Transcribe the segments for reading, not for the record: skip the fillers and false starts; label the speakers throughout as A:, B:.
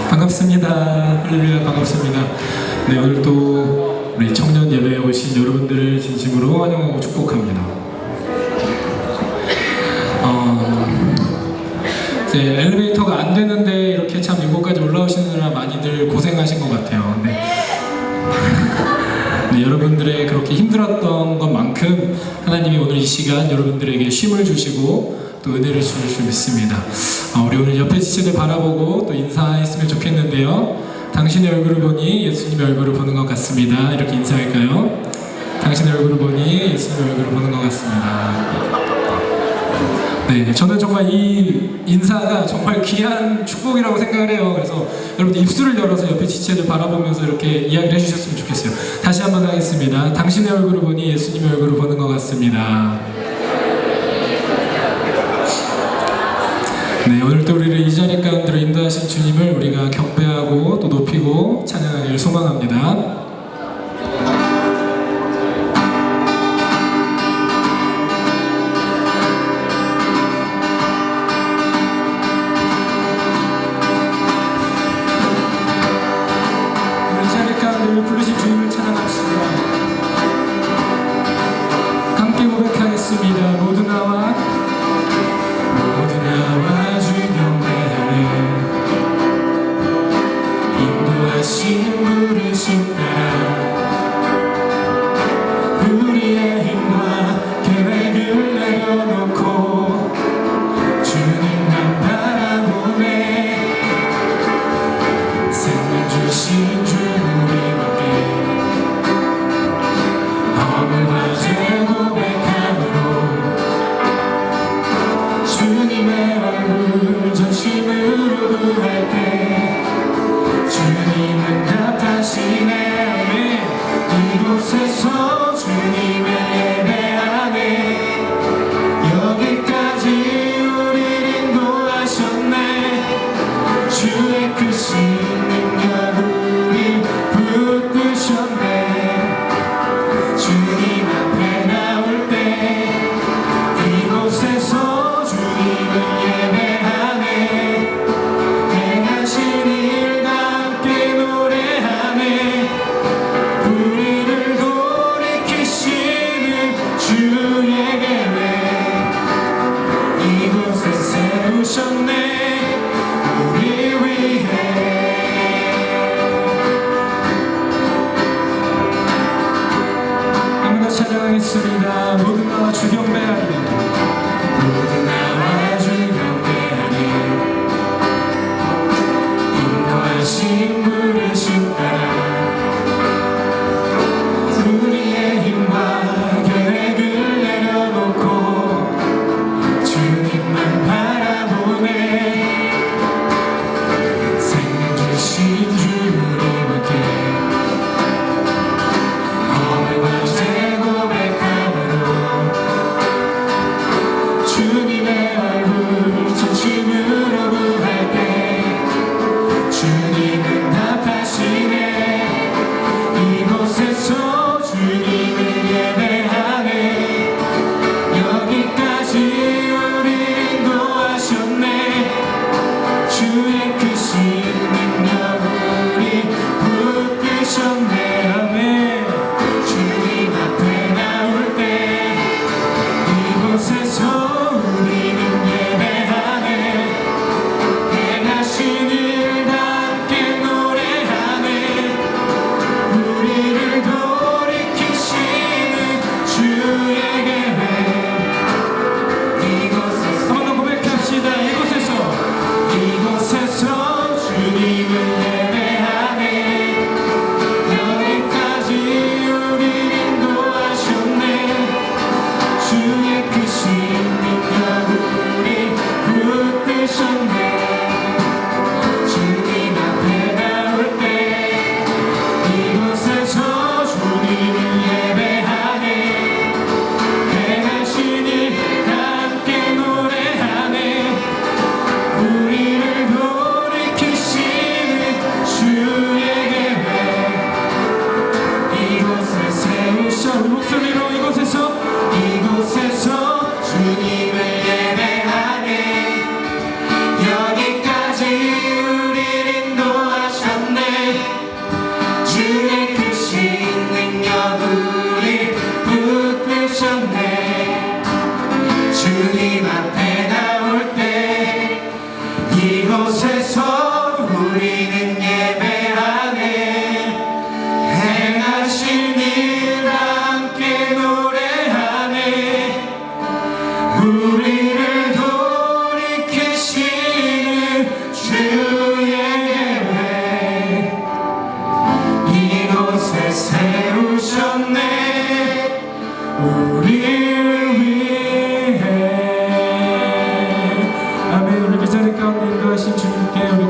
A: 반갑습니다. 할렐루야, 반갑습니다. 네, 오늘 또 우리 청년 예배에 오신 여러분들을 진심으로 환영하고 축복합니다. 이제 엘리베이터가 안 되는데 이렇게 참 이곳까지 올라오시느라 많이들 고생하신 것 같아요. 네, 여러분들의 그렇게 힘들었던 것만큼 하나님이 오늘 이 시간 여러분들에게 쉼을 주시고 또 은혜를 주실 줄 믿습니다. 우리 오늘 옆에 지체들 바라보고 또 인사했으면 좋겠는데요. 당신의 얼굴을 보니 예수님의 얼굴을 보는 것 같습니다. 이렇게 인사할까요? 당신의 얼굴을 보니 예수님의 얼굴을 보는 것 같습니다. 네, 저는 정말 이 인사가 정말 귀한 축복이라고 생각을 해요. 그래서 여러분들 입술을 열어서 옆에 지체들 바라보면서 이렇게 이야기를 해주셨으면 좋겠어요. 다시 한번 하겠습니다. 당신의 얼굴을 보니 예수님의 얼굴을 보는 것 같습니다. 네, 오늘 또 우리를 이 자리 가운데로 인도하신 주님을 우리가 경배하고 또 높이고 찬양하기를 소망합니다. 이 자리 가운데를 부르신 주님을 찬양합시다. 함께 고백하겠습니다. 모두 나와 주 경배하네. 인도하신 부르심 따라 우리의 힘과 계획을 내려놓고 주님만 바라보네. 생명 주신 주 우리와 함께 허물과 죄 고백함으로 주님의 얼굴 전심으로 구할게. 주님은 답하시네. 이곳에서 주님을 예배하네. 여기까지 우리를 인도하셨네. 주의 크신 능력 우리 붙드셨네. 주님 앞에 나올 때 이곳에서 주님을 예배하네. 행하신 일 함께 노래하네. 우리를 돌이키시는 주의 계획 이곳에 세우셨네. 우리 위해 한 번 더 찬양하겠습니다. 모두 나와 주 경배하리. 모두 나와 주 경배하리. 인도하신 부르심 따라 우리의 힘과 계획을 내려놓고 주님만 바라보네. 생명 주신 주 우리와 함께 허물과 죄 고백함으로 주님의 얼굴 전심으로 구할게. 주님은 답하시네. 이곳에서 주님을 예배하네. 여기까지 우리 인도하셨네. 주의 크신 능력 우리 붙드셨네. 아멘. 주님 앞에 나올 때 이곳에서 우리는 예배하네. 행하신 일 함께 노래하네. 우리를 돌이키시는 주의 계획 이곳에서 한 번 더 고백합시다. 이곳에서 주님을
B: 이곳에서 우리는 예배하네 행하신 일 함께 노래하네 우리를 돌이키시는 주의 예배 이곳에 세우셨네 우리를 위해 아멘. 우리 그 자리 가운데 인도하신 주님께 우리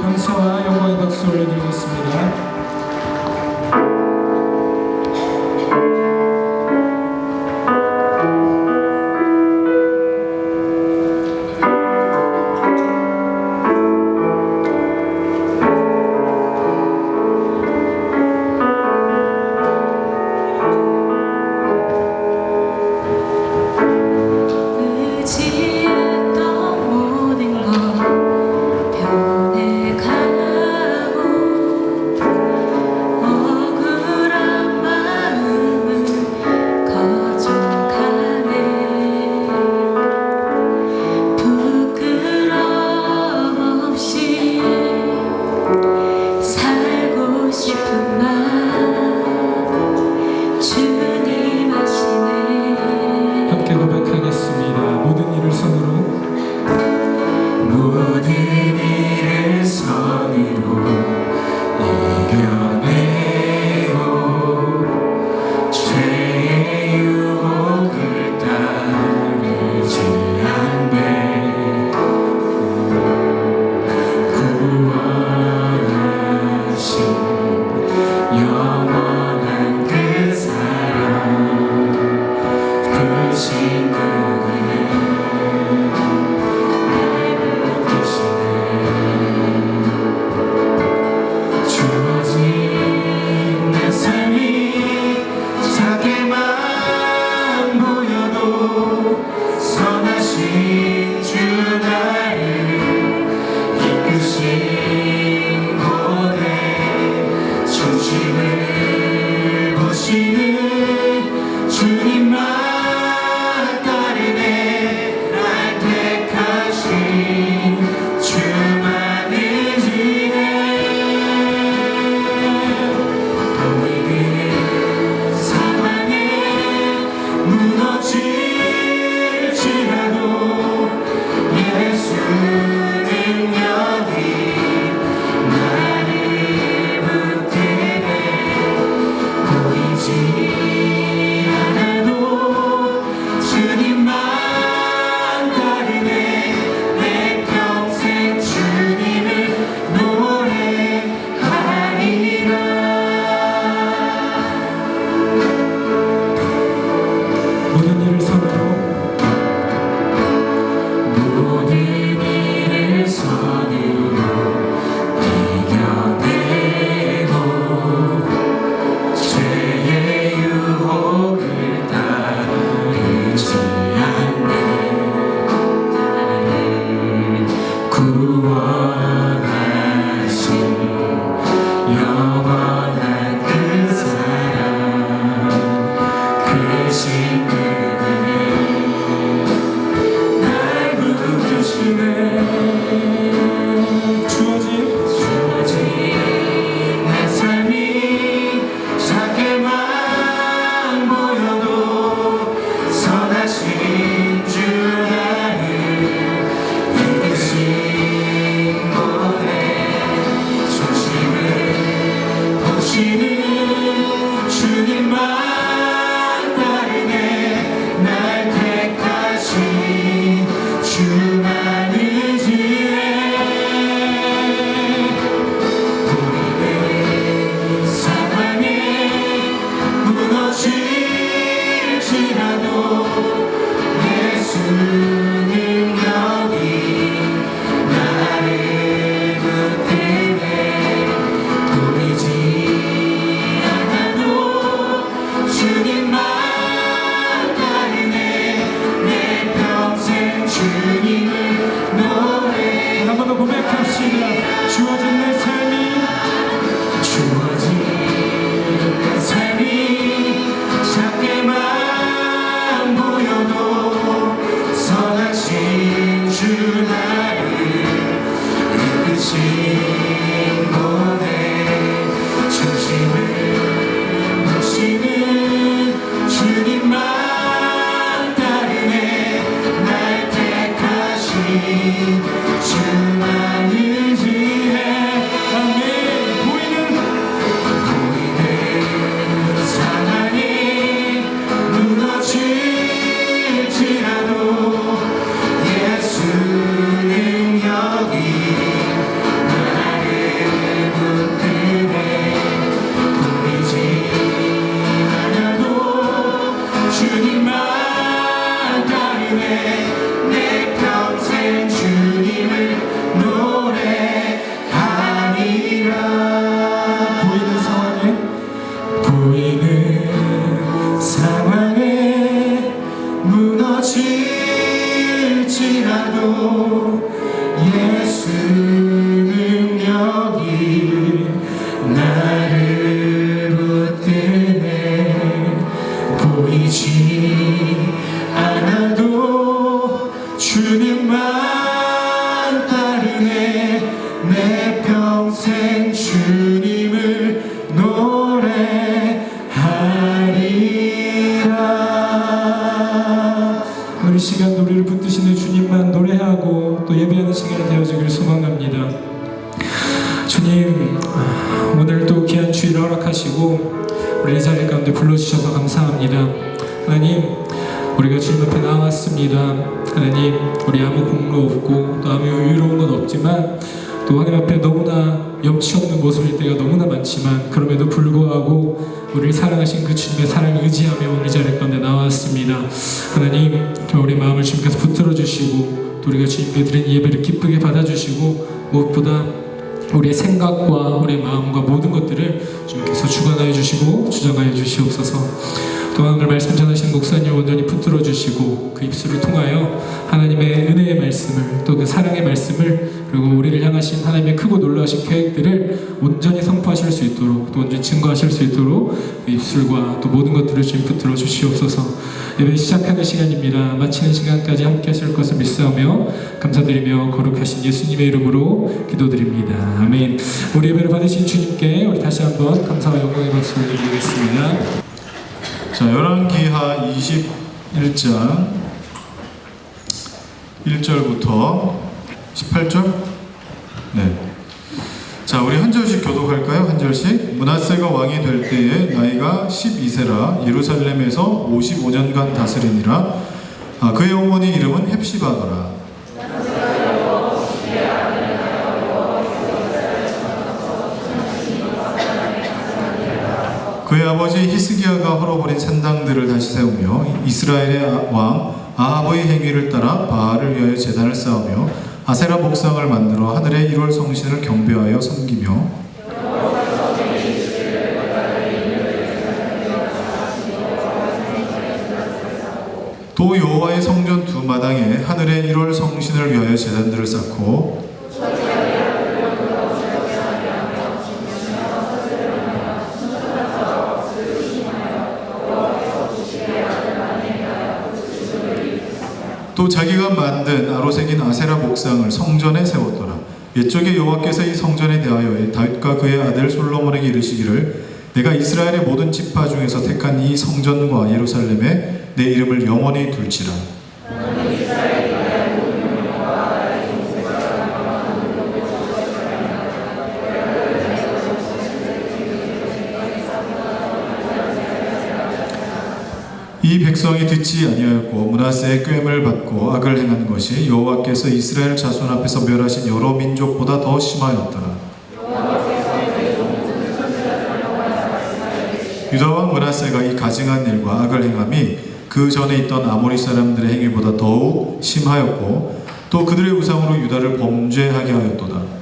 B: 신분의 중심을 놓치는 주님만 따르네. 날 택하신 주만 의지해. 아멘. 보이는 상황이 무너질지라도 예수 능력이 나를 붙드네. 보이지 않아도 주님만 따르네. 내 평생 주님을 노래하리라. 보이는 상황에 무너질지라도 예수 능력이 나를 붙드네. 보이지 않아도 주님만 따르네. 내 평생 주님을 노래하리라.
A: 오늘 이 시간 우리를 붙드시는 주님만 노래하고 또 예배하는 시간이 되어지길 소망합니다. 주님, 오늘 또 귀한 주일을 허락하시고 우리 이 자리 가운데 불러주셔서 감사합니다. 하나님, 우리가 주님 앞에 나왔습니다. 하나님, 우리 아무 공로 없고 또 아무 의로운 건 없지만 또 하나님 앞에 너무나 염치 없는 모습일 때가 너무나 많지만 그럼에도 불구하고 우리를 사랑하신 그 주님의 사랑을 의지하며 오늘 이 자리 가운데 나왔습니다. 하나님, 우리 마음을 주님께서 붙들어 주시고 또 우리가 주님께 드린 예배를 기쁘게 받아주시고 무엇보다 우리의 생각과 우리의 마음과 모든 것들을 주님께서 주관하여 주시고 주장하여 주시옵소서. 또한 오늘 말씀 전하신 목사님 온전히 붙들어 주시고 그 입술을 통하여 하나님의 은혜의 말씀을 또 그 사랑의 말씀을 그리고 우리를 향하신 하나님의 크고 놀라우신 계획들을 온전히 선포하실 수 있도록 또 온전히 증거하실 수 있도록 그 입술과 또 모든 것들을 주님 붙들어 주시옵소서. 예배 시작하는 시간입니다. 마치는 시간까지 함께 하실 것을 믿사오며 감사드리며 거룩하신 예수님의 이름으로 기도드립니다. 아멘. 우리 예배를 받으신 주님께 우리 다시 한번 감사와 영광의 박수를 드리겠습니다.
C: 자, 열왕기하 21장 1절부터 18절? 네. 자, 우리 한 절씩 교독할까요? 한 절씩. 므낫세가 왕이 될 때에 나이가 12세라 예루살렘에서 55년간 다스리니라. 그의 어머니 이름은 헵시바더라. 그의 아버지 히스기야가 헐어버린 산당들을 다시 세우며 이스라엘의 왕 아합의 행위를 따라 바알을 위하여 제단을 쌓으며 아세라 목상을 만들어 하늘의 1월 성신을 경배하여 섬기며 또 여호와의 성전 두 마당에 하늘의 1월 성신을 위하여 제단들을 쌓고 또 자기가 만든 아로새긴 아세라 목상을 성전에 세웠더라. 옛적에 여호와께서 이 성전에 대하여 다윗과 그의 아들 솔로몬에게 이르시기를 내가 이스라엘의 모든 지파 중에서 택한 이 성전과 예루살렘에 내 이름을 영원히 둘지라. 이 백성이 듣지 아니하였고 므낫세의 꾀임을 받고 악을 행한 것이 여호와께서 이스라엘 자손 앞에서 멸하신 여러 민족보다 더 심하였더라. 유다 왕 므낫세가 이 가증한 일과 악을 행함이 그 전에 있던 아모리 사람들의 행위보다 더욱 심하였고 또 그들의 우상으로 유다를 범죄하게 하였도다.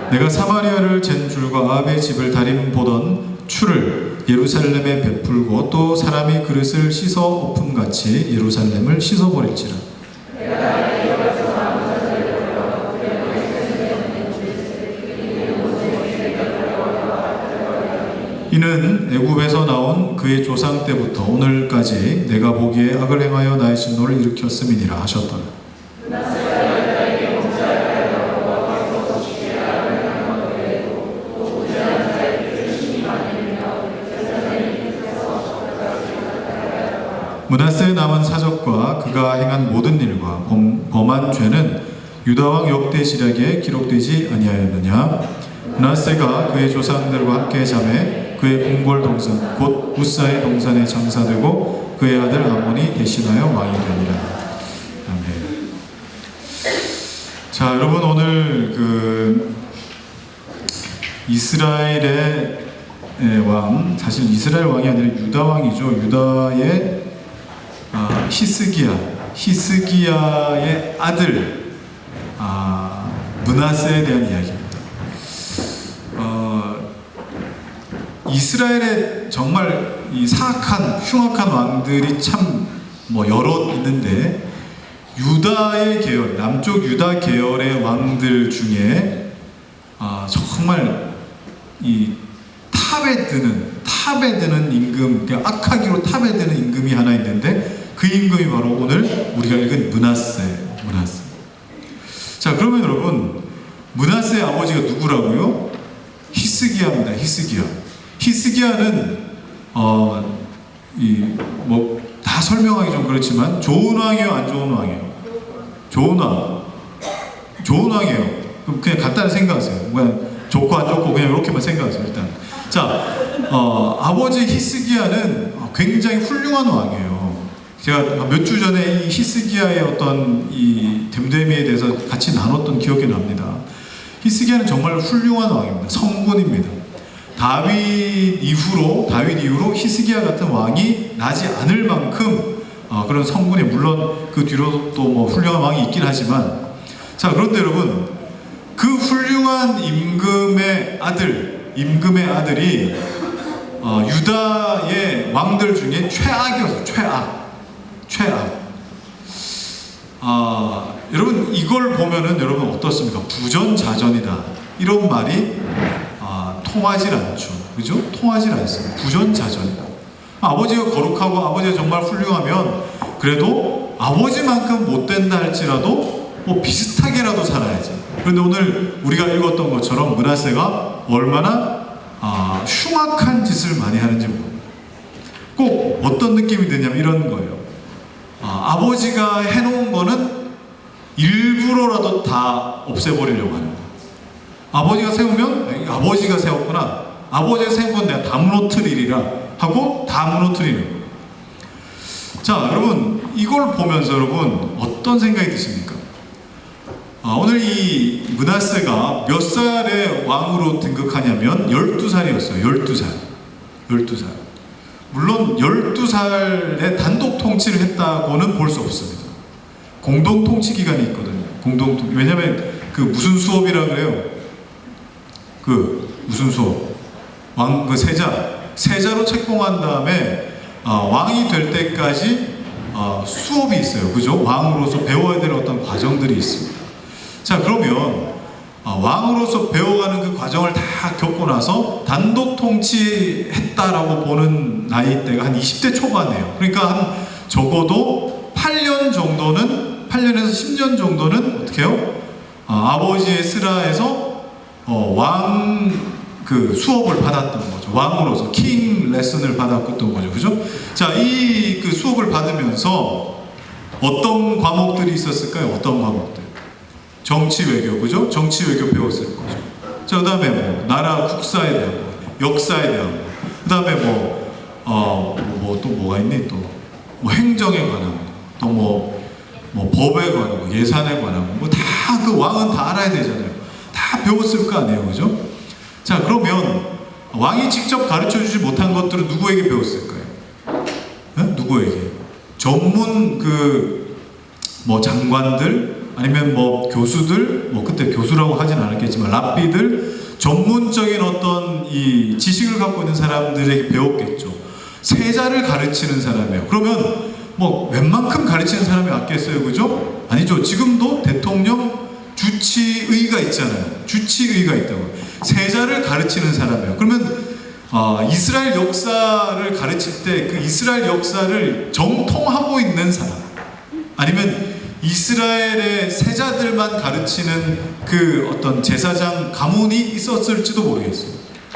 C: 내가 사마리아를 잰 줄과 아합의 집을 다림 보던 추를 예루살렘에 베풀고 또 사람이 그릇을 씻어 엎음같이 예루살렘을 씻어버릴지라. 이는 이는 애굽에서 나온 그의 조상 때부터 오늘까지 내가 보기에 악을 행하여 나의 진노를 일으켰음이니라 하셨더라. 므낫세의 남은 사적과 그가 행한 모든 일과 범한 죄는 유다왕 역대 지략에 기록되지 아니하였느냐. 므낫세가 그의 조상들과 함께 잠에 그의 궁궐 동산 곧 우사의 동산에 장사되고 그의 아들 아몬이 대신하여 왕이 되니라. 아멘. 자, 여러분, 오늘 이스라엘의 왕, 사실 이스라엘 왕이 아니라 유다 왕이죠. 유다의 히스기야의 아들 므낫세에 대한 이야기입니다. 이스라엘에 정말 이 사악한 흉악한 왕들이 참 여러 있는데, 유다의 계열, 남쪽 유다 계열의 왕들 중에 정말 이 탑에 드는 임금, 그러니까 악하기로 탑에 드는 임금이 하나 있는데, 그 임금이 바로 오늘 우리가 읽은 므낫세. 자, 그러면 여러분, 므낫세의 아버지가 누구라고요? 히스기야입니다. 히스기야는 다 설명하기 좀 그렇지만 좋은 왕이에요, 안 좋은 왕이에요? 좋은 왕이에요. 그럼 그냥 간단히 생각하세요. 그냥 좋고 안 좋고 그냥 이렇게만 생각하세요. 일단 자, 아버지 히스기야는 굉장히 훌륭한 왕이에요. 제가 몇 주 전에 이 히스기야의 어떤 이 됨됨이에 대해서 같이 나눴던 기억이 납니다. 히스기야는 정말 훌륭한 왕입니다. 성군입니다. 다윗 이후로 히스기야 같은 왕이 나지 않을 만큼 그런 성군이, 물론 그 뒤로 또 훌륭한 왕이 있긴 하지만, 자, 그런데 여러분, 그 훌륭한 임금의 아들이 유다의 왕들 중에 최악이었어요. 최악. 여러분, 이걸 보면은 여러분 어떻습니까? 부전자전이다, 이런 말이 통하질 않죠. 그죠? 통하질 않습니다. 부전자전이다. 아버지가 거룩하고 아버지가 정말 훌륭하면 그래도 아버지만큼 못된다 할지라도 비슷하게라도 살아야지. 그런데 오늘 우리가 읽었던 것처럼 므낫세가 얼마나 흉악한 짓을 많이 하는지 모릅니다. 꼭 어떤 느낌이 드냐면 이런 거예요. 아버지가 해놓은 거는 일부러라도 다 없애버리려고 하는 거예요. 아버지가 세우면 아버지가 세웠구나, 아버지가 세운 건 내가 다 무너뜨리리라 하고 다 무너뜨리는 거예요. 자, 여러분, 이걸 보면서 여러분 어떤 생각이 드십니까? 오늘 이 므낫세가 몇 살에 왕으로 등극하냐면 12살이었어요. 12살. 물론 12살에 단독 통치를 했다고는 볼 수 없습니다. 공동 통치 기간이 있거든요. 왜냐면 무슨 수업이라 그래요? 무슨 수업? 세자로 책봉한 다음에 왕이 될 때까지 수업이 있어요. 그죠? 왕으로서 배워야 될 어떤 과정들이 있습니다. 자, 그러면 왕으로서 배워가는 그 과정을 다 겪고 나서 단독 통치했다라고 보는 나이대가 한 20대 초반이에요. 그러니까 한 적어도 8년에서 10년 정도는 어떻게 해요? 아버지의 스라에서 수업을 받았던 거죠. 왕으로서 킹 레슨을 받았던 거죠. 그죠? 자, 이 수업을 받으면서 어떤 과목들이 있었을까요? 어떤 과목들? 정치 외교, 그죠? 정치 외교 배웠을 거죠. 자, 그 다음에 나라 국사에 대한 거, 역사에 대한 거, 그 다음에 또 뭐가 있니? 또 행정에 관한 거, 또 법에 관한 거, 예산에 관한 거, 다 그 왕은 다 알아야 되잖아요. 다 배웠을 거 아니에요, 그죠? 자, 그러면 왕이 직접 가르쳐 주지 못한 것들은 누구에게 배웠을까요? 네? 누구에게? 전문 장관들, 아니면 교수들, 그때 교수라고 하진 않았겠지만 랍비들, 전문적인 어떤 이 지식을 갖고 있는 사람들에게 배웠겠죠. 세자를 가르치는 사람이에요. 그러면 웬만큼 가르치는 사람이 맞겠어요, 그죠? 아니죠. 지금도 대통령 주치의가 있잖아요. 주치의가 있다고. 세자를 가르치는 사람이에요. 그러면 이스라엘 역사를 가르칠 때 그 이스라엘 역사를 정통하고 있는 사람, 아니면 이스라엘의 세자들만 가르치는 그 어떤 제사장 가문이 있었을지도 모르겠어요.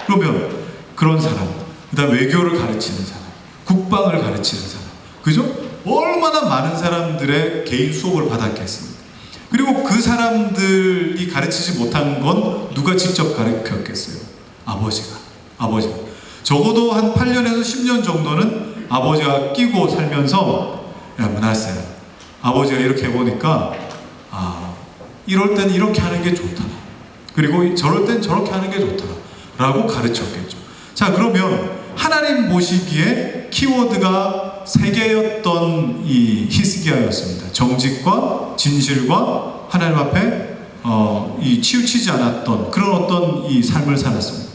C: 그러면 그런 사람, 그다음 외교를 가르치는 사람, 국방을 가르치는 사람, 그죠? 얼마나 많은 사람들의 개인 수업을 받았겠습니까? 그리고 그 사람들이 가르치지 못한 건 누가 직접 가르쳤겠어요? 아버지가. 적어도 한 8년에서 10년 정도는 아버지가 끼고 살면서, 야 므낫세야, 아버지가 이렇게 해보니까 이럴 땐 이렇게 하는 게 좋더라, 그리고 저럴 땐 저렇게 하는 게 좋더라 라고 가르쳤겠죠. 자, 그러면 하나님 보시기에 키워드가 3개였던 이 히스기야였습니다. 정직과 진실과 하나님 앞에 이 치우치지 않았던 그런 어떤 이 삶을 살았습니다.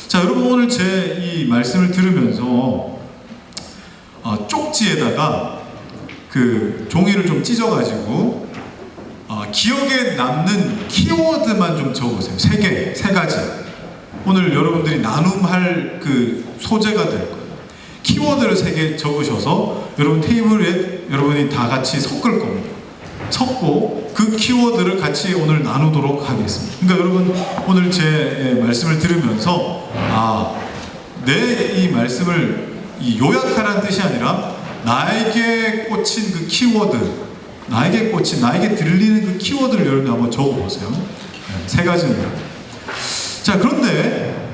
C: 자, 여러분, 오늘 제 이 말씀을 들으면서 쪽지에다가 그 종이를 좀 찢어가지고 기억에 남는 키워드만 좀 적으세요. 3가지. 오늘 여러분들이 나눔할 그 소재가 될 거예요. 키워드를 3개 적으셔서 여러분 테이블에 여러분이 다 같이 섞을 겁니다. 섞고 그 키워드를 같이 오늘 나누도록 하겠습니다. 그러니까 여러분, 오늘 제 말씀을 들으면서 내 이 말씀을 요약하라는 뜻이 아니라 나에게 꽂힌 그 키워드, 나에게 들리는 그 키워드를 여러분 한번 적어보세요. 3가지입니다. 자, 그런데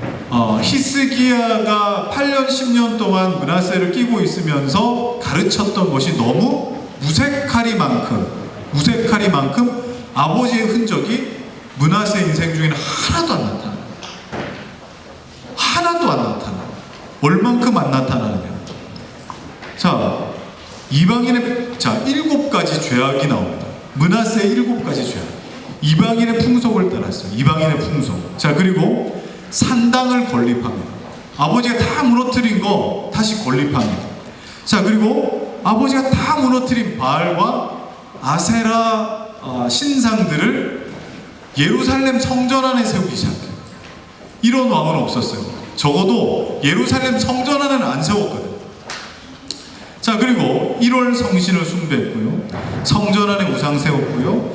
C: 히스기야가 8년 10년 동안 므낫세를 끼고 있으면서 가르쳤던 것이 너무 무색하리만큼 아버지의 흔적이 므낫세 인생 중에는 하나도 안 나타나요. 얼만큼 안 나타나느냐. 자, 7가지 죄악이 나옵니다. 므낫세의 7가지 죄악. 이방인의 풍속을 따랐어요. 이방인의 풍속. 자, 그리고 산당을 건립합니다. 아버지가 다 무너뜨린 거 다시 건립합니다. 자, 그리고 아버지가 다 무너뜨린 바알과 아세라 신상들을 예루살렘 성전 안에 세우기 시작해요. 이런 왕은 없었어요. 적어도 예루살렘 성전 안에는 안 세웠거든요. 자, 그리고 1월 성신을 숭배했고요. 성전 안에 우상 세웠고요.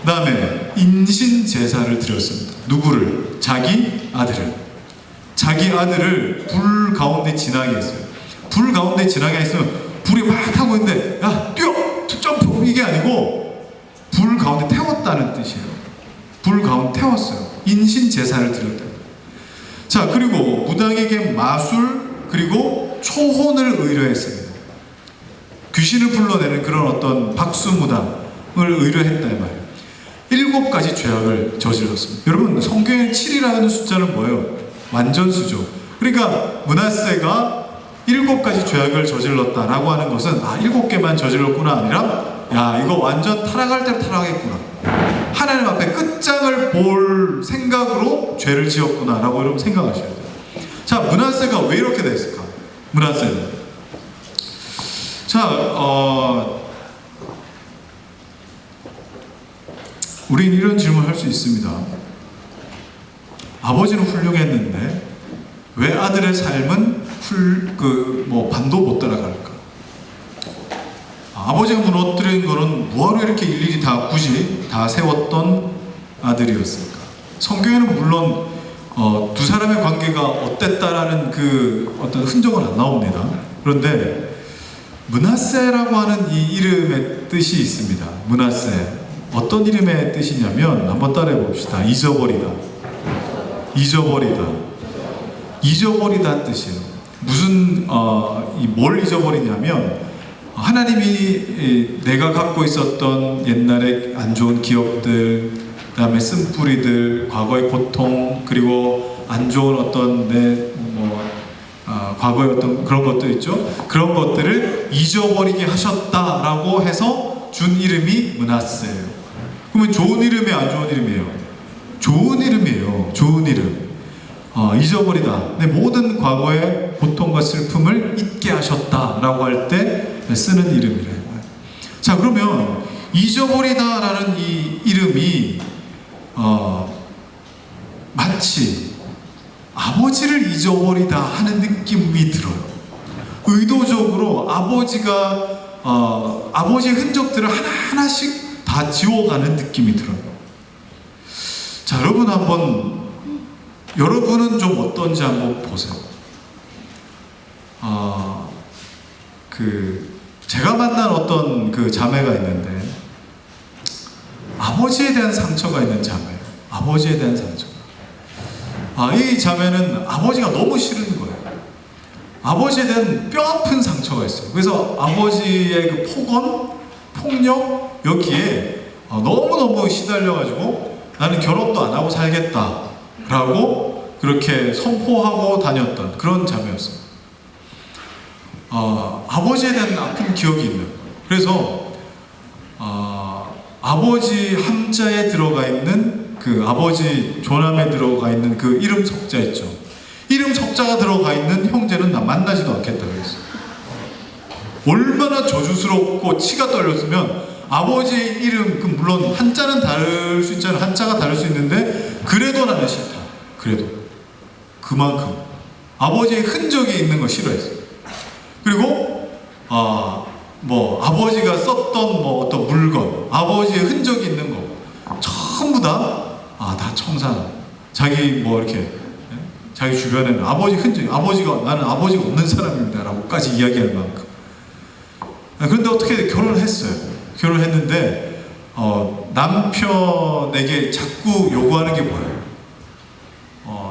C: 그 다음에 인신 제사를 드렸습니다. 누구를? 자기 아들을 불 가운데 지나게 했어요. 불 가운데 지나게 했으면 불이 막 타고 있는데 야 뛰어! 점프! 이게 아니고 불 가운데 태웠다는 뜻이에요. 불 가운데 태웠어요. 인신 제사를 드렸다. 자, 그리고 무당에게 마술 그리고 초혼을 의뢰했습니다. 귀신을 불러내는 그런 어떤 박수무당을 의뢰했다 이 말이에요. 7가지 죄악을 저질렀습니다. 여러분, 성경의 7이라는 숫자는 뭐예요? 완전수죠. 그러니까 므낫세가 7가지 죄악을 저질렀다라고 하는 것은 7개만 저질렀구나 아니라 야, 이거 완전 타락할 대로 타락했구나, 하나님 앞에 끝장을 볼 생각으로 죄를 지었구나 라고 여러분 생각하셔야 돼요. 자, 므낫세가 왜 이렇게 됐을까? 므낫세는 우린 이런 질문을 할 수 있습니다. 아버지는 훌륭했는데 왜 아들의 삶은 반도 못 따라갈까? 아버지가 무너뜨린 거는 뭐하러 이렇게 일일이 굳이 다 세웠던 아들이었을까? 성경에는 물론 두 사람의 관계가 어땠다라는 그 어떤 흔적은 안 나옵니다. 그런데 므낫세라고 하는 이 이름의 뜻이 있습니다. 므낫세, 어떤 이름의 뜻이냐면 한번 따라해 봅시다. 잊어버리다 뜻이에요. 무슨 뭘 잊어버리냐면 하나님이 내가 갖고 있었던 옛날에 안 좋은 기억들, 그 다음에 쓴뿌리들, 과거의 고통, 그리고 안 좋은 어떤 과거의 어떤 그런 것들 있죠. 그런 것들을 잊어버리게 하셨다라고 해서 준 이름이 므낫세예요. 그러면 좋은 이름이에요, 안 좋은 이름이에요? 좋은 이름이에요. 좋은 이름. 잊어버리다. 내 모든 과거의 고통과 슬픔을 잊게 하셨다라고 할 때 쓰는 이름이래요. 자, 그러면 잊어버리다라는 이 이름이 마치 아버지를 잊어버리다 하는 느낌이 들어요. 의도적으로 아버지의 흔적들을 하나하나씩 다 지워가는 느낌이 들어요. 자, 여러분은 좀 어떤지 한번 보세요. 제가 만난 어떤 그 자매가 있는데, 아버지에 대한 상처가 있는 자매예요. 아버지에 대한 상처가. 이 자매는 아버지가 너무 싫은 거예요. 아버지에 대한 뼈아픈 상처가 있어요. 그래서 아버지의 그 폭력, 여기에 너무너무 시달려가지고 나는 결혼도 안 하고 살겠다라고 그렇게 선포하고 다녔던 그런 자매였어요. 아버지에 대한 아픈 기억이 있는 거예요. 그래서 아버지 함자에 들어가 있는 그 아버지 조남에 들어가 있는 그 이름 석자 있죠. 이름 석자가 들어가 있는 형제는 나 만나지도 않겠다 그랬어요. 얼마나 저주스럽고 치가 떨렸으면 아버지의 이름, 물론 한자는 다를 수 있잖아요. 한자가 다를 수 있는데 그래도 나는 싫다. 그래도 그만큼 아버지의 흔적이 있는 거 싫어했어요. 그리고 아버지가 썼던 어떤 물건, 아버지의 흔적이 있는 거 전부 다 청산. 자기 자기 주변에는 아버지 흔적이, 나는 아버지가 없는 사람입니다라고까지 이야기할 만큼. 그런데 어떻게 결혼을 했어요. 결혼을 했는데 남편에게 자꾸 요구하는 게 뭐예요?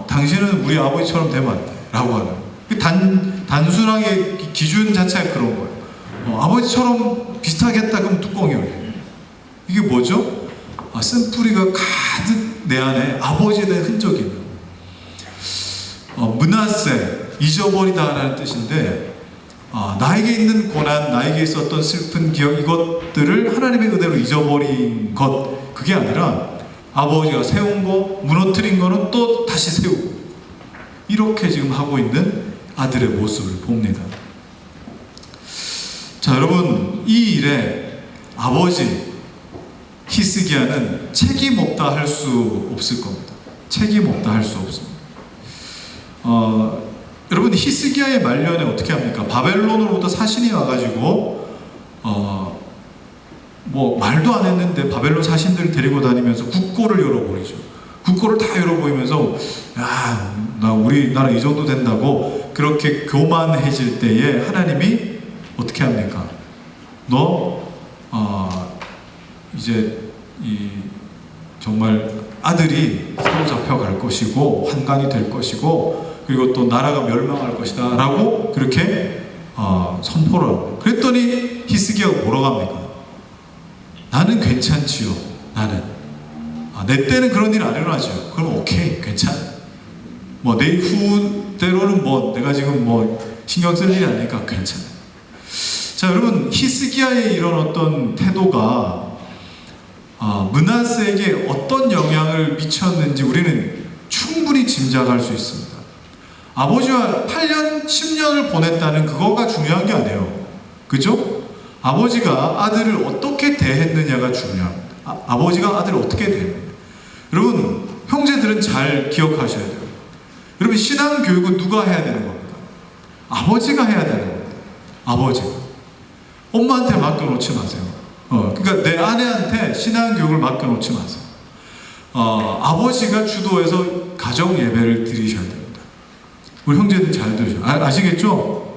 C: 당신은 우리 아버지처럼 되면 안 돼 라고 하는. 단순하게 기준 자체가 그런 거예요. 아버지처럼 비슷하겠다 그러면 뚜껑이 열려요. 이게 뭐죠? 쓴뿌리가 가득 내 안에 아버지에 대한 흔적이 있는 거예요. 므낫세, 잊어버리다라는 뜻인데, 나에게 있는 고난, 나에게 있었던 슬픈 기억, 이것들을 하나님의 은혜로 잊어버린 것, 그게 아니라 아버지가 세운 거, 무너뜨린 거는 또 다시 세우고, 이렇게 지금 하고 있는 아들의 모습을 봅니다. 자, 여러분, 이 일에 아버지 히스기야는 책임 없다 할 수 없을 겁니다. 책임 없다 할 수 없습니다. 여러분, 히스기야의 말년에 어떻게 합니까? 바벨론으로부터 사신이 와가지고 말도 안 했는데 바벨론 사신들을 데리고 다니면서 국고를 열어버리죠. 국고를 다 열어보이면서 우리나라 이 정도 된다고 그렇게 교만해질 때에 하나님이 어떻게 합니까? 이제 정말 아들이 사로잡혀 갈 것이고 환관이 될 것이고 그리고 또 나라가 멸망할 것이다 라고 그렇게 선포를 합니다. 그랬더니 히스기야가 뭐라고 합니까? 나는 괜찮지요. 나는 내 때는 그런 일 안 일어나죠. 그럼 오케이, 괜찮아. 내 이후대로는 내가 지금 신경 쓸 일이 아니니까 괜찮아. 자, 여러분, 히스기야의 이런 어떤 태도가 므낫세에게 어떤 영향을 미쳤는지 우리는 충분히 짐작할 수 있습니다. 아버지와 8년, 10년을 보냈다는 그거가 중요한 게 아니에요. 그죠? 아버지가 아들을 어떻게 대했느냐가 중요합니다. 아버지가 아들을 어떻게 대했느냐. 여러분, 형제들은 잘 기억하셔야 돼요. 여러분, 신앙 교육은 누가 해야 되는 겁니까? 아버지가 해야 되는 겁니다. 아버지가. 엄마한테 맡겨놓지 마세요. 그러니까 내 아내한테 신앙 교육을 맡겨놓지 마세요. 아버지가 주도해서 가정 예배를 드리셔야 됩니다. 우리 형제들 잘 들으셔. 아시겠죠?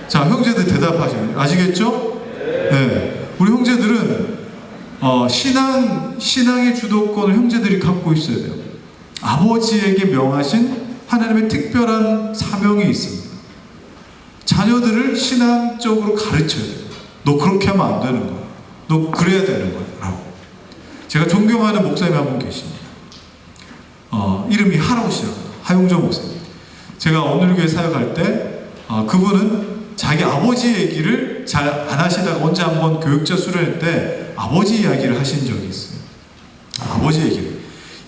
C: 자, 형제들 대답하시면 아시겠죠? 네. 우리 형제들은 신앙의 주도권을 형제들이 갖고 있어야 돼요. 아버지에게 명하신 하나님의 특별한 사명이 있습니다. 자녀들을 신앙적으로 가르쳐야 돼요. 너 그렇게 하면 안 되는 거야. 너 그래야 되는 거야. 라고. 제가 존경하는 목사님 한 분 계십니다. 이름이 하라우시라고. 하용조 목사님. 제가 오늘교회 사역할 때 그분은 자기 아버지 얘기를 잘 안 하시다가 언제 한번 교육자 수련회 때 아버지 이야기를 하신 적이 있어요. 아버지 얘기를.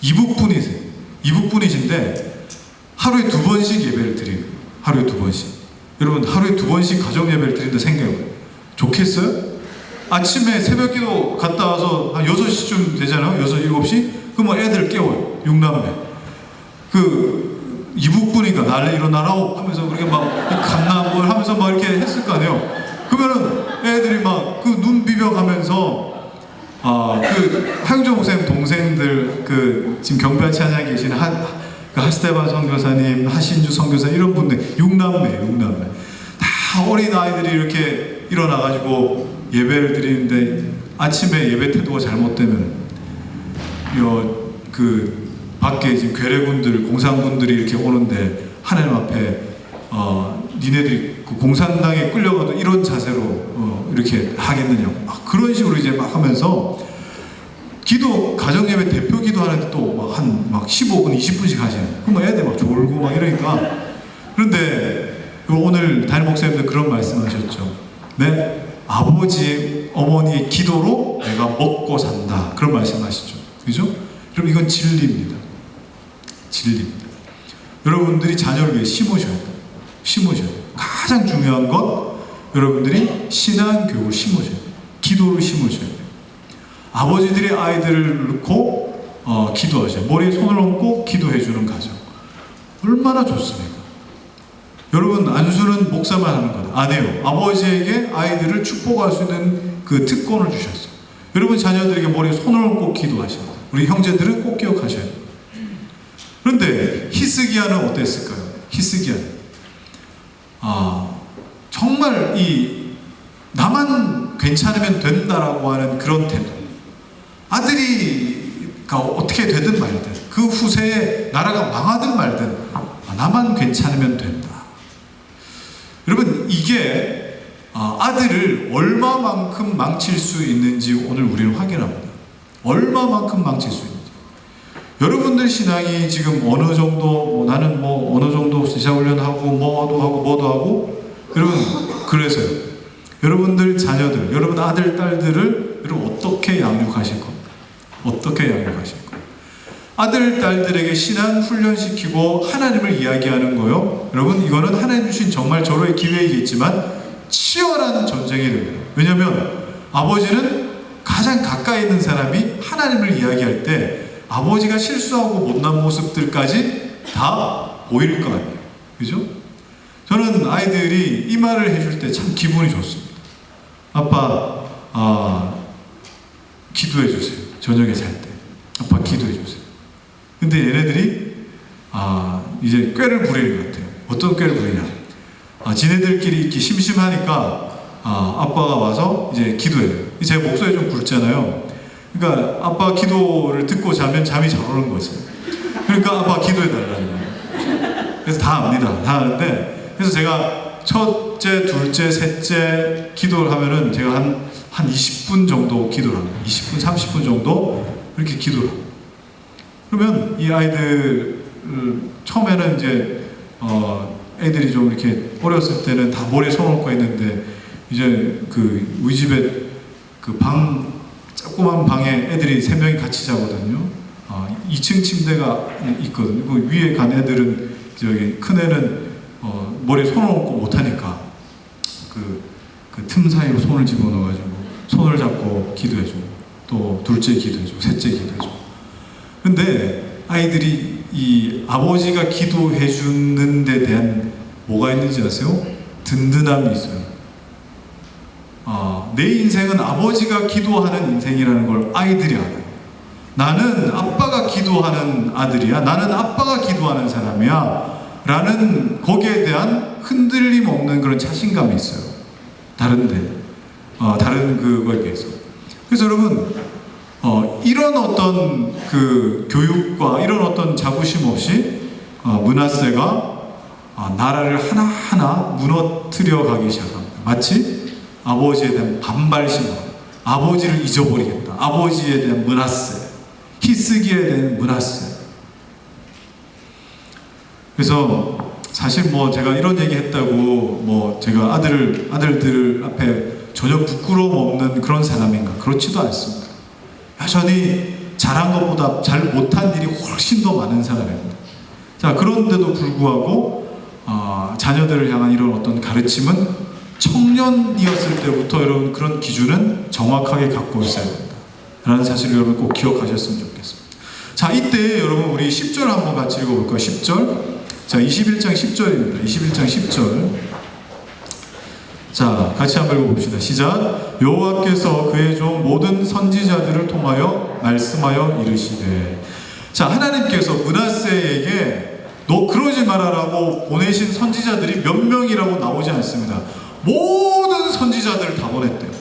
C: 이북분이세요. 이북분이신데 하루에 2번씩 예배를 드리고 하루에 2번씩. 여러분, 하루에 2번씩 가정 예배를 드린다 생각해요. 좋겠어요? 아침에 새벽기도 갔다 와서 한 6시쯤 되잖아요. 6, 7시? 그러면 애들 깨워요. 6남매. 그 이북분이니까 나를 일어나라고 하면서 그렇게 막 갔나 뭘 하면서 막 이렇게 했을 거 아니에요. 그러면은 애들이 막 그 눈 비벼가면서 그 하영조 목사님 동생들 그 지금 경배한 찬양에 계신 그 하스테반 선교사님, 하신주 선교사 이런 분들 6남매 다 어린 아이들이 이렇게 일어나가지고 예배를 드리는데 아침에 예배 태도가 잘못되면 그 밖에 지금 괴뢰군들, 공산군들이 이렇게 오는데 하나님 앞에 니네들이 그 공산당에 끌려가도 이런 자세로 이렇게 하겠느냐고 막 그런 식으로 이제 막 하면서 기도 가정예배 대표 기도하는데 또 막 15분, 20분씩 하시는. 그럼 애들 막 졸고 막 이러니까. 그런데 오늘 담임 목사님들 그런 말씀하셨죠. 네, 아버지, 어머니의 기도로 내가 먹고 산다. 그런 말씀하시죠. 그죠? 그럼 이건 진리입니다. 진리입니다. 여러분들이 자녀를 위해 심으셔야 돼요. 심으셔야 돼요. 가장 중요한 건 여러분들이 신앙교육을 심으셔야 돼요. 기도를 심으셔야 돼요. 아버지들이 아이들을 놓고 기도하셔요. 머리에 손을 얹고 기도해주는 가정. 얼마나 좋습니까? 여러분, 안수는 목사만 하는 것 아니에요. 아버지에게 아이들을 축복할 수 있는 그 특권을 주셨어요. 여러분 자녀들에게 머리에 손을 얹고 기도하셔야 돼요. 우리 형제들은 꼭 기억하셔야 돼요. 그런데 히스기야는 어땠을까요? 히스기야는 정말 나만 괜찮으면 된다라고 하는 그런 태도. 아들이가 어떻게 되든 말든 그 후세에 나라가 망하든 말든 나만 괜찮으면 된다. 여러분 이게 아들을 얼마만큼 망칠 수 있는지 오늘 우리는 확인합니다. 얼마만큼 망칠 수 있는지. 여러분들 신앙이 지금 어느 정도 나는 어느 정도 시사훈련하고 뭐도 하고 여러분 그래서요. 여러분들 자녀들, 여러분 아들, 딸들을 여러분 어떻게 양육하실 겁니까? 어떻게 양육하실 겁니까? 아들, 딸들에게 신앙 훈련시키고 하나님을 이야기하는 거요. 여러분 이거는 하나님 주신 정말 절호의 기회이겠지만 치열한 전쟁이 됩니다. 왜냐하면 아버지는 가장 가까이 있는 사람이 하나님을 이야기할 때 아버지가 실수하고 못난 모습들까지 다 보일 거 아니에요. 그죠? 저는 아이들이 이 말을 해줄 때 참 기분이 좋습니다. 아빠, 기도해 주세요. 저녁에 잘 때. 아빠 기도해 주세요. 근데 얘네들이, 이제 꾀를 부리는 것 같아요. 어떤 꾀를 부리냐. 지네들끼리 이렇게 심심하니까, 아빠가 와서 이제 기도해요. 제 목소리 좀 굵잖아요. 그러니까 아빠 기도를 듣고 자면 잠이 잘 오는 거지. 그러니까 아빠 기도해 달라는 거예요. 그래서 다 압니다. 다 아는데, 그래서 제가 첫째, 둘째, 셋째 기도를 하면은 제가 한 20분 정도 기도를 합니다. 20분, 30분 정도 이렇게 기도를 합니다. 그러면 이 아이들 처음에는 이제 애들이 좀 이렇게 어렸을 때는 다 머리에 손 얹고 했는데 이제 우리 집에 조그만 방에 애들이 3명이 같이 자거든요. 2층 침대가 있거든요. 그 위에 간 애들은 큰 애는 머리에 손을 얹고 못하니까 그 틈 사이로 손을 집어넣어가지고 손을 잡고 기도해주고 또 둘째 기도해주고 셋째 기도해주고. 근데 아이들이 이 아버지가 기도해주는 데 대한 뭐가 있는지 아세요? 든든함이 있어요. 내 인생은 아버지가 기도하는 인생이라는 걸 아이들이 알아요. 나는 아빠가 기도하는 아들이야. 나는 아빠가 기도하는 사람이야. 라는 거기에 대한 흔들림 없는 그런 자신감이 있어요. 다른 그거에 비해서. 그래서 여러분, 이런 어떤 교육과 이런 어떤 자부심 없이 므낫세가 나라를 하나하나 무너뜨려 가기 시작합니다. 마치 아버지에 대한 반발심으로 아버지를 잊어버리겠다. 아버지에 대한 므낫세, 히스기야에 대한 므낫세. 그래서 사실 제가 이런 얘기 했다고 제가 아들들 앞에 전혀 부끄러움 없는 그런 사람인가? 그렇지도 않습니다. 여전히 잘한 것보다 잘 못한 일이 훨씬 더 많은 사람입니다. 자, 그런데도 불구하고 자녀들을 향한 이런 어떤 가르침은 청년이었을 때부터 여러분 그런 기준은 정확하게 갖고 있어야 된다. 라는 사실을 여러분 꼭 기억하셨으면 좋겠습니다. 자, 이때 여러분 우리 10절 한번 같이 읽어볼까요? 10절. 자, 21장 10절입니다. 21장 10절. 자, 같이 한번 읽어봅시다. 시작. 여호와께서 그의 종 모든 선지자들을 통하여 말씀하여 이르시되. 자, 하나님께서 므낫세에게 너 그러지 말아라고 보내신 선지자들이 몇 명이라고 나오지 않습니다. 모든 선지자들을 다 보냈대요.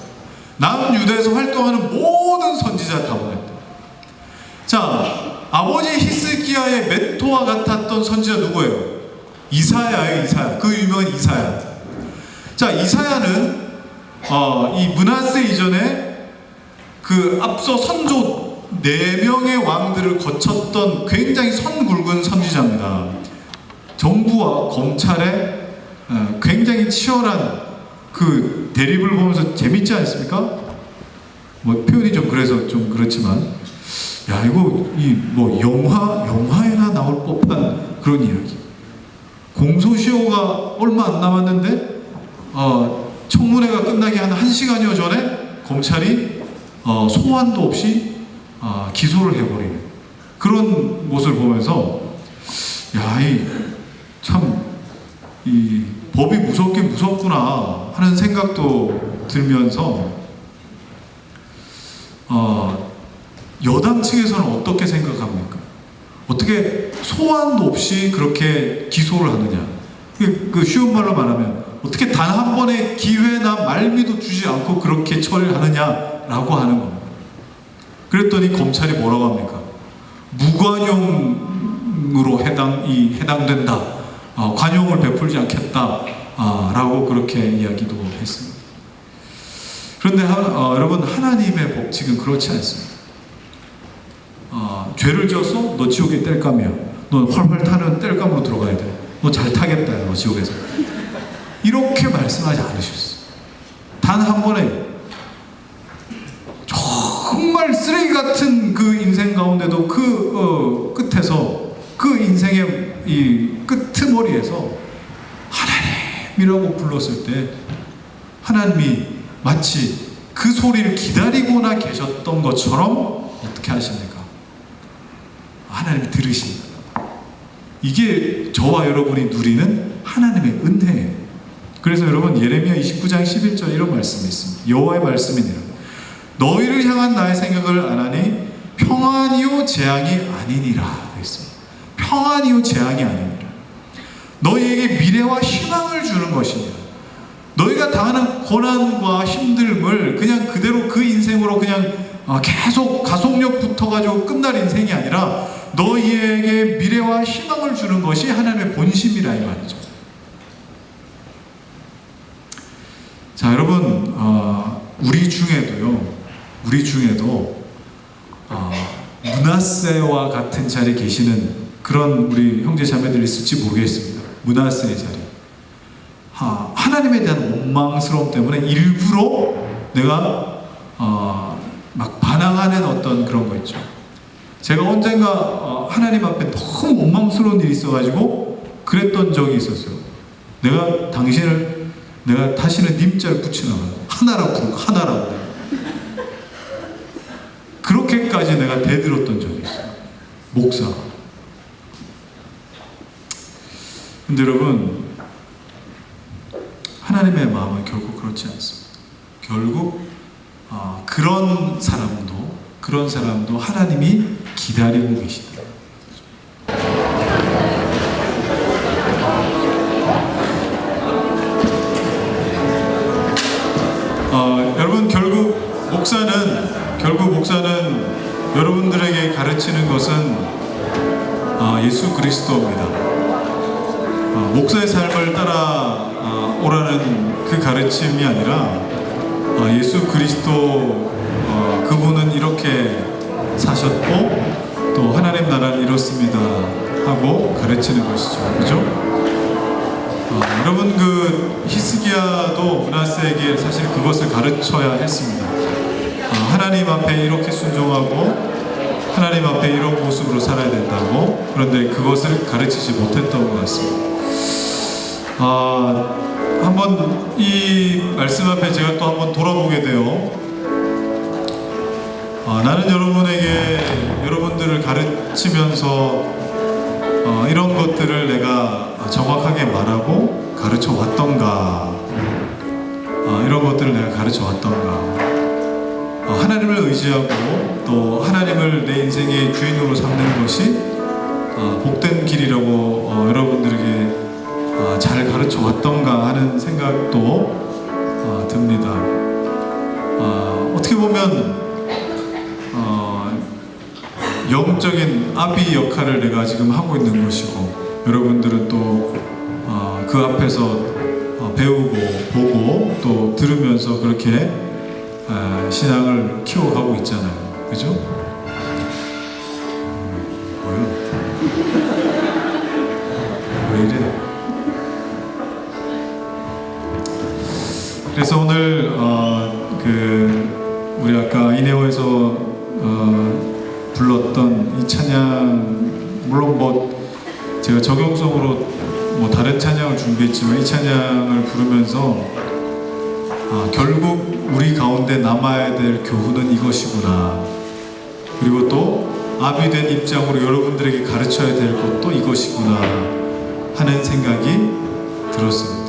C: 남유다에서 활동하는 모든 선지자 다 보냈대요. 자, 아버지 히스기야의 멘토와 같았던 선지자 누구예요? 이사야예요. 이사야. 그 유명한 이사야. 자, 이사야는 이 므낫세 이전에 그 앞서 선조 4명의 왕들을 거쳤던 굉장히 선굵은 선지자입니다. 정부와 검찰의 굉장히 치열한 그 대립을 보면서 재밌지 않습니까? 뭐 표현이 좀 그래서 좀 그렇지만, 야, 이거 뭐 영화에나 나올 법한 그런 이야기. 공소시효가 얼마 안 남았는데 청문회가 끝나기 한 1시간여 전에 검찰이 소환도 없이 기소를 해버리는 그런 모습을 보면서, 야, 이 법이 무섭긴 무섭구나 하는 생각도 들면서, 여당 측에서는 어떻게 생각합니까? 어떻게 소환도 없이 그렇게 기소를 하느냐? 그 쉬운 말로 말하면 어떻게 단 한 번의 기회나 말미도 주지 않고 그렇게 처리를 하느냐라고 하는 겁니다. 그랬더니 검찰이 뭐라고 합니까? 무관용으로 해당된다. 관용을 베풀지 않겠다. 라고 그렇게 이야기도 했습니다. 그런데 여러분, 하나님의 법칙은 그렇지 않습니다. 죄를 지었어? 너 지옥에 땔감이야. 너 활활 타는 땔감으로 들어가야 돼. 너 잘 타겠다, 너 지옥에서. 이렇게 말씀하지 않으셨어요. 단 한 번에 정말 쓰레기 같은 그 인생 가운데도 그 끝에서, 그 인생의 이 끄트머리에서 하나님이라고 불렀을 때 하나님이 마치 그 소리를 기다리고나 계셨던 것처럼 어떻게 하십니까? 하나님이 들으십니다. 이게 저와 여러분이 누리는 하나님의 은혜예요. 그래서 여러분, 예레미야 29장 11절 이런 말씀이 있습니다. 여호와의 말씀이니라. 너희를 향한 나의 생각을 안 하니 평안이요 재앙이 아니니라 했습니다. 평안이요 재앙이 아니니라. 너희에게 미래와 희망을 주는 것이니라. 너희가 당하는 고난과 힘듦을 그냥 그대로 그 인생으로 그냥 계속 가속력 붙어가지고 끝날 인생이 아니라 너희에게 미래와 희망을 주는 것이 하나님의 본심이라 이 말이죠. 자, 여러분, 우리 중에도 므낫세와 같은 자리에 계시는 그런 우리 형제 자매들이 있을지 모르겠습니다. 므낫세의 자리. 하나님에 대한 원망스러움 때문에 일부러 내가 막 반항하는 어떤 그런 거 있죠. 제가 언젠가 하나님 앞에 너무 원망스러운 일이 있어가지고 그랬던 적이 있었어요. 내가 다시는 님자를 붙이나 봐요. 하나라고. 그렇게까지 내가 대들었던 적이 있어요. 목사. 근데 여러분, 하나님의 마음은 결국 그렇지 않습니다. 결국 그런 사람도 하나님이 기다리고 계시다. 여러분, 결국 목사는 여러분들에게 가르치는 것은 예수 그리스도입니다. 목사의 삶을 따라 오라는 그 가르침이 아니라 예수 그리스도 그분은 이렇게 사셨고 또 하나님 나라는 이렇습니다 하고 가르치는 것이죠. 그죠? 여러분, 그 히스기야도 므낫세에게 사실 그것을 가르쳐야 했습니다. 하나님 앞에 이렇게 순종하고 하나님 앞에 이런 모습으로 살아야 된다고. 그런데 그것을 가르치지 못했던 것 같습니다. 한번 이 말씀 앞에 제가 또 한번 돌아보게 돼요. 나는 여러분들을 가르치면서 이런 것들을 내가 정확하게 말하고 가르쳐 왔던가, 이런 것들을 내가 가르쳐 왔던가, 하나님을 의지하고 또 하나님을 내 인생의 주인으로 삼는 것이 복된 길이라고 여러분들에게 잘 가르쳐 왔던가 하는 생각도 듭니다. 어떻게 보면 영적인 아비 역할을 내가 지금 하고 있는 것이고, 여러분들은 또 그 앞에서 배우고 보고 또 들으면서 그렇게 신앙을 키워가고 있잖아요. 그죠? 뭐요? 왜 이래? 그래서 오늘 우리 아까 이내호에서 불렀던 이 찬양, 물론 제가 적용성으로 다른 찬양을 준비했지만 이 찬양을 부르면서 결국 우리 가운데 남아야 될 교훈은 이것이구나, 그리고 또 아비된 입장으로 여러분들에게 가르쳐야 될 것도 이것이구나 하는 생각이 들었습니다.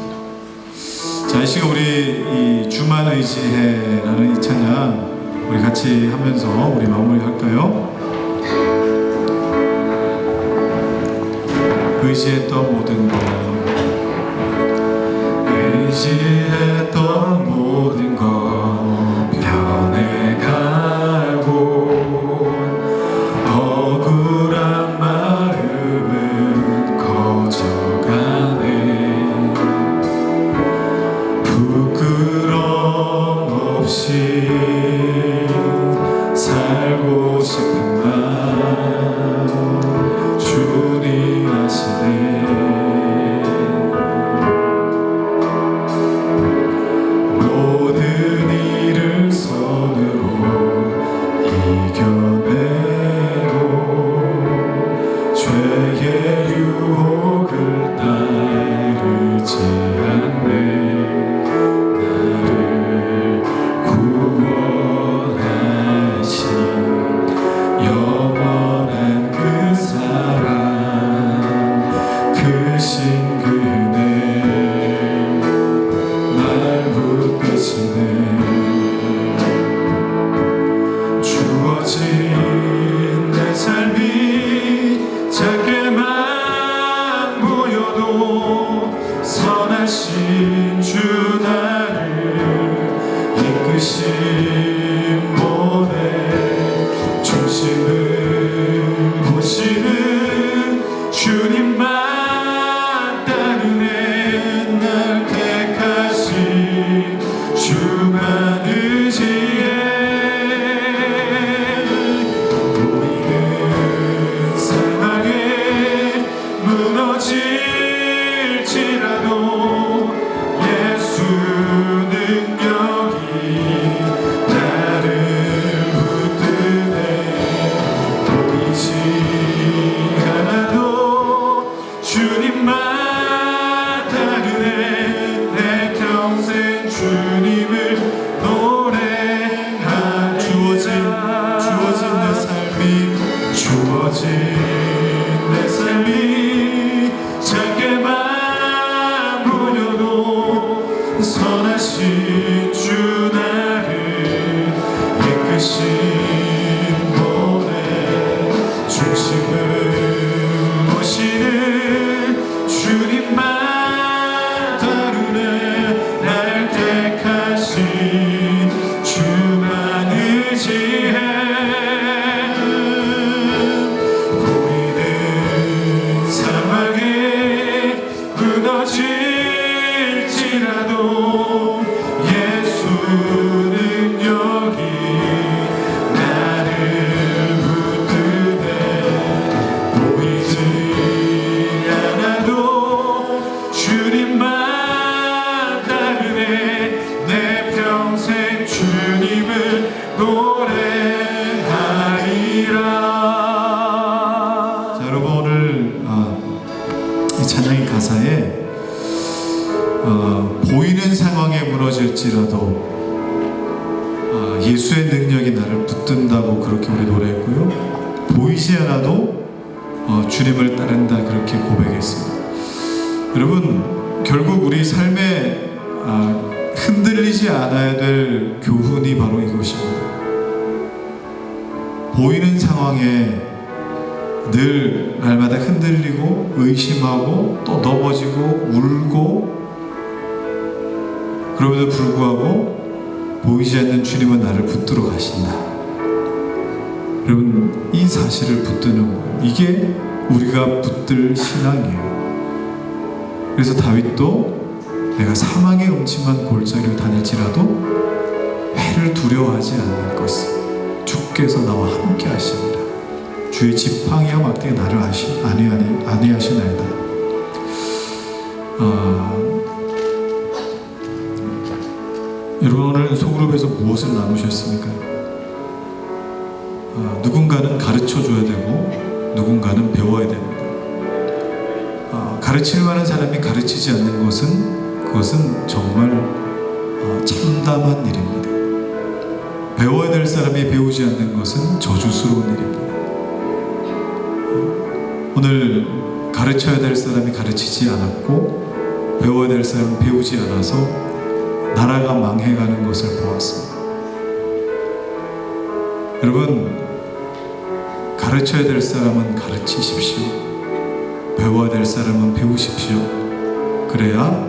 C: 자, 이 시간 우리 이 주만 의지해라는 이 찬양 우리 같이 하면서 우리 마무리할까요? 의지했던 모든 것, 의지했던 모든 것 변해가고, 억울한 마음은 커져가네. 부끄럼 없이 살고 싶은 마음 주님 아시네. 모든 일을 손으로 이겨내고 죄의 유혹을 따르지 않네. 나를 구원하신 영원한 그 사랑, 크신 그네 날 붙드시네. 주어진 내 삶이 작게만 보여도 선하신 주 나를 이끄신 분의 중심을 보시는 주님만 따르네. 날 택하신 주만 의지해. 우리는 상하게 무너질지라도 예수 능력이 나를 붙드네. 보이지 않아도 주님만 따르네. 내 평생 주님을 노래하리라. 주어진 내 삶이, 주어진 내 삶이 작게만 보여도 선하신 주 나를 이끄신 분의 중심을 보시는 주님만 다루네. 날 택하신 주만 의지해. 보이는 상황에 무너질지라도 예수 능력이 나를 붙드네. 보이지 않아도 주님만 따르네. 내 평생 주님을 노래하리라. 자, 여러분 오늘 이 찬양의 가사에 보이는 상황에 무너질지라도 예수의 능력이 나를 붙든다고 그렇게 우리 노래했고요. 보이지 않아도 주님을 따른다 그렇게 고백했습니다. 여러분, 결국 우리 삶에 흔들리지 않아야 될 교훈이 바로 이것입니다. 보이는 상황에 늘 날마다 흔들리고 의심하고 또 넘어지고 울고, 그럼에도 불구하고 보이지 않는 주님은 나를 붙들어 가신다. 여러분, 이 사실을 붙드는 거예요. 이게 우리가 붙들 신앙이에요. 그래서 다윗도 내가 사망의 음침한 골짜기를 다닐지라도 해를 두려워하지 않는 것을 주께서 나와 함께 하십니다. 주의 지팡이와 막대가 나를 안위하시나이다. 여러분, 오늘 소그룹에서 무엇을 나누셨습니까? 누군가는 가르쳐줘야 되고 누군가는 배워야 됩니다. 가르칠 만한 사람이 가르치지 않는 그것은 정말 참담한 일입니다. 배워야 될 사람이 배우지 않는 것은 저주스러운 일입니다. 오늘 가르쳐야 될 사람이 가르치지 않았고 배워야 될 사람은 배우지 않아서 나라가 망해가는 것을 보았습니다. 여러분, 가르쳐야 될 사람은 가르치십시오. 배워야 될 사람은 배우십시오. 그래야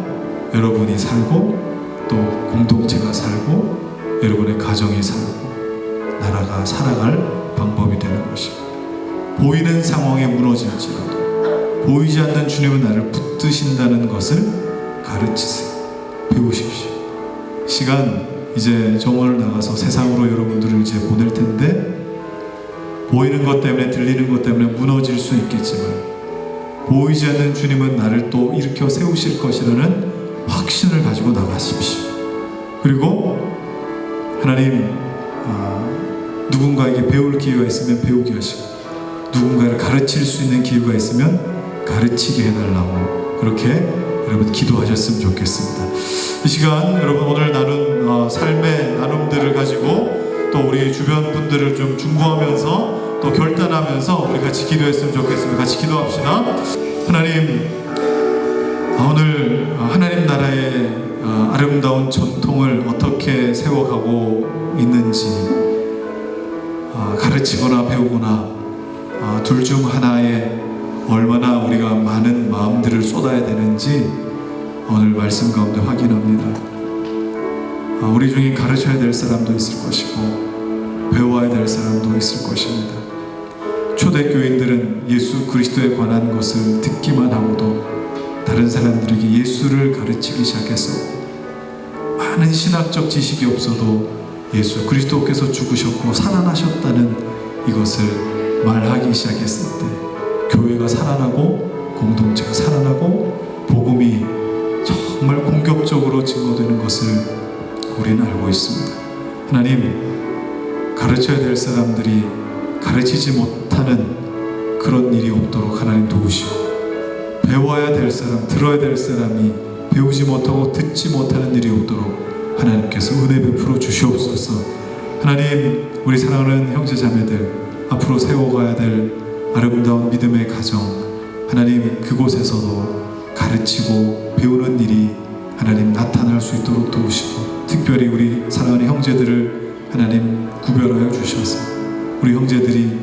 C: 여러분이 살고 또 공동체가 살고 여러분의 가정이 살고 나라가 살아갈 방법이 되는 것입니다. 보이는 상황에 무너질지라도 보이지 않는 주님은 나를 붙드신다는 것을 가르치세요. 배우십시오. 시간 이제 정원을 나가서 세상으로 여러분들을 이제 보낼 텐데, 보이는 것 때문에 들리는 것 때문에 무너질 수 있겠지만 보이지 않는 주님은 나를 또 일으켜 세우실 것이라는 확신을 가지고 나가십시오. 그리고 하나님, 누군가에게 배울 기회가 있으면 배우게 하시고 누군가를 가르칠 수 있는 기회가 있으면 가르치게 해달라고 그렇게 여러분 기도하셨으면 좋겠습니다. 이 시간 여러분 오늘 나눈 삶의 나눔들을 가지고 또 우리 주변 분들을 좀 중보하면서 또 결단하면서 우리 같이 기도했으면 좋겠습니다. 같이 기도합시다. 하나님, 오늘 하나님 나라의 아름다운 전통을 어떻게 세워가고 있는지, 가르치거나 배우거나 둘 중 하나에 얼마나 우리가 많은 마음들을 쏟아야 되는지 오늘 말씀 가운데 확인합니다. 우리 중에 가르쳐야 될 사람도 있을 것이고 배워야 될 사람도 있을 것입니다. 초대교인들은 예수 그리스도에 관한 것을 듣기만 하고도 다른 사람들에게 예수를 가르치기 시작했었고, 많은 신학적 지식이 없어도 예수 그리스도께서 죽으셨고 살아나셨다는 이것을 말하기 시작했을 때 교회가 살아나고 공동체가 살아나고 복음이 정말 공격적으로 증거되는 것을 우리는 알고 있습니다. 하나님, 가르쳐야 될 사람들이 가르치지 못하는 그런 일이 없도록 하나님 도우시고, 배워야 될 사람, 들어야 될 사람이 배우지 못하고 듣지 못하는 일이 없도록 하나님께서 은혜 베풀어 주시옵소서. 하나님, 우리 사랑하는 형제 자매들 앞으로 세워가야 될 아름다운 믿음의 가정, 하나님 그곳에서도 가르치고 배우는 일이 하나님 나타날 수 있도록 도우시고, 특별히 우리 사랑하는 형제들을 하나님 구별하여 주셔서 우리 형제들이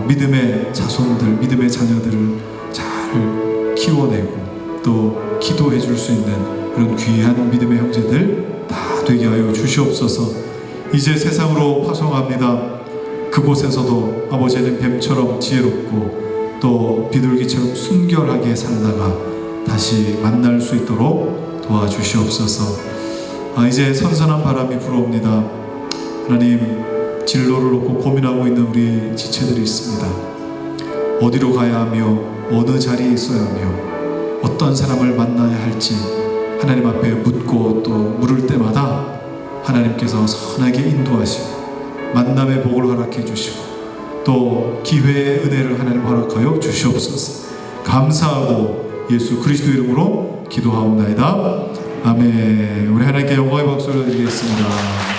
C: 믿음의 자손들, 믿음의 자녀들을 잘 키워내고 또 기도해 줄 수 있는 그런 귀한 믿음의 형제들 다 되게 하여 주시옵소서. 이제 세상으로 파송합니다. 그곳에서도 아버지는 뱀처럼 지혜롭고 또 비둘기처럼 순결하게 살다가 다시 만날 수 있도록 도와주시옵소서. 이제 선선한 바람이 불어옵니다. 하나님, 진로를 놓고 고민하고 있는 우리 지체들이 있습니다. 어디로 가야 하며 어느 자리에 있어야 하며 어떤 사람을 만나야 할지 하나님 앞에 묻고 또 물을 때마다 하나님께서 선하게 인도하시고 만남의 복을 허락해 주시고 또 기회의 은혜를 하나님 허락하여 주시옵소서. 감사하고 예수 그리스도 이름으로 기도하옵나이다. 아멘. 우리 하나님께 영광의 박수를 드리겠습니다.